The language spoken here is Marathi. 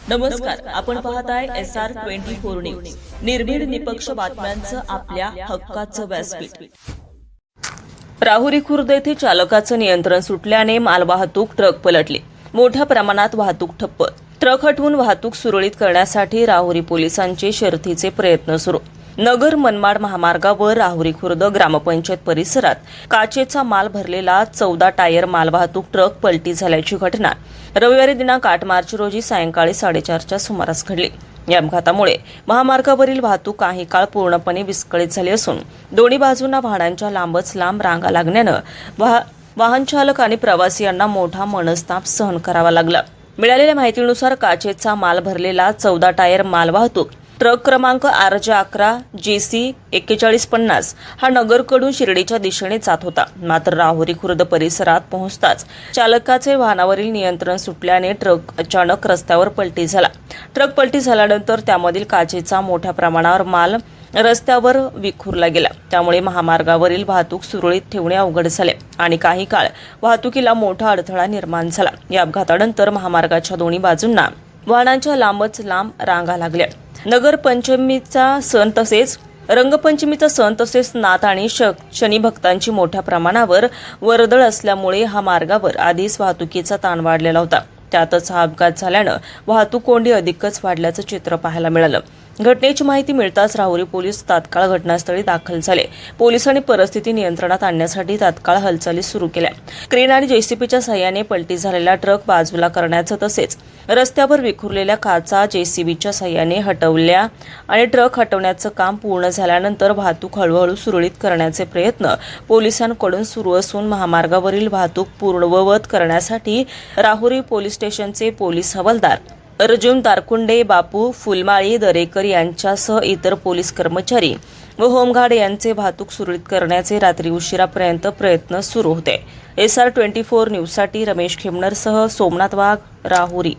नमस्कार, आपण पाहताय SR24 न्यूज. निर्भीड निपक्ष बातम्यांचं आपल्या हक्काचं व्यासपीठ. राहुरी खुर्द येथे चालकाचं नियंत्रण सुटल्याने मालवाहतूक ट्रक पलटली. मोठ्या प्रमाणात वाहतूक ठप्प. ट्रक हटवून वाहतूक सुरळीत करण्यासाठी राहुरी पोलिसांचे शर्थीचे प्रयत्न सुरू. नगर मनमाड महामार्गावर राहुरी खुर्द ग्रामपंचायत परिसरात काचेचा माल भरलेला 14 टायर मालवाहतूक ट्रक पलटी झाल्याची घटना रविवारी दिनांक 8 मार्च रोजी सायंकाळी 4:30च्या सुमारास घडली. या अपघातामुळे महामार्गावरील वाहतूक काही काळ पूर्णपणे विस्कळीत झाली असून दोन्ही बाजूंना वाहनांच्या लांबच लांब रांगा लागण्यानं वाहन चालक आणि प्रवासियांना मोठा मनस्ताप सहन करावा लागला. मिळालेल्या माहितीनुसार काचेचा माल भरलेला 14 टायर मालवाहतूक ट्रक क्रमांक RJ11 JC 4150 हा नगरकडून शिर्डीच्या दिशेने जात होता. मात्र राहुरी खुर्द परिसरात पोहोचताच चालकाचे वाहनावरील नियंत्रण सुटल्याने ट्रक अचानक रस्त्यावर पलटी झाला. ट्रक पलटी झाल्यानंतर त्यामधील काचेचा मोठ्या प्रमाणावर माल रस्त्यावर विखुरला गेला. त्यामुळे महामार्गावरील वाहतूक सुरळीत ठेवणे अवघड झाले आणि काही काळ वाहतुकीला मोठा अडथळा निर्माण झाला. या अपघातानंतर महामार्गाच्या दोन्ही बाजूंना वाहनांच्या लांबच लांब रांगा लागल्या. नगरपंचमीचा सण तसेच रंगपंचमीचा सण तसेच नाथ आणि शनी भक्तांची मोठ्या प्रमाणावर वर्दळ असल्यामुळे हा मार्गावर आधीच वाहतुकीचा ताण वाढलेला होता. त्यातच हा अपघात झाल्यानं वाहतूक कोंडी अधिकच वाढल्याचं चित्र पाहायला मिळालं. घटनेची माहिती मिळताच राहुरी पोलीस तात्काळ घटनास्थळी दाखल झाले. पोलिसांनी परिस्थिती नियंत्रणात आणण्यासाठी तात्काळ हालचाली सुरू केल्या. क्रेन आणि JCBच्या सहाय्याने पलटी झालेला ट्रक बाजूला करण्याचं तसेच रस्त्यावर विखुरलेल्या काचा JCBच्या सहाय्याने हटवल्या आणि ट्रक हटवण्याचं काम पूर्ण झाल्यानंतर वाहतूक हळूहळू सुरळीत करण्याचे प्रयत्न पोलिसांकडून सुरू असून महामार्गावरील वाहतूक पूर्ववत करण्यासाठी राहुरी पोलीस स्टेशनचे पोलीस हवालदार अर्जुन तारकुंडे, बापू फुलमाळी दरेकर यांच्यासह इतर पोलीस कर्मचारी व होमगार्ड यांचे वाहतूक सुरळीत करण्याचे रात्री उशिरापर्यंत प्रयत्न सुरू होते. SR24 न्यूजसाठी रमेश खेमनरसह सोमनाथ वाघ, राहुरी.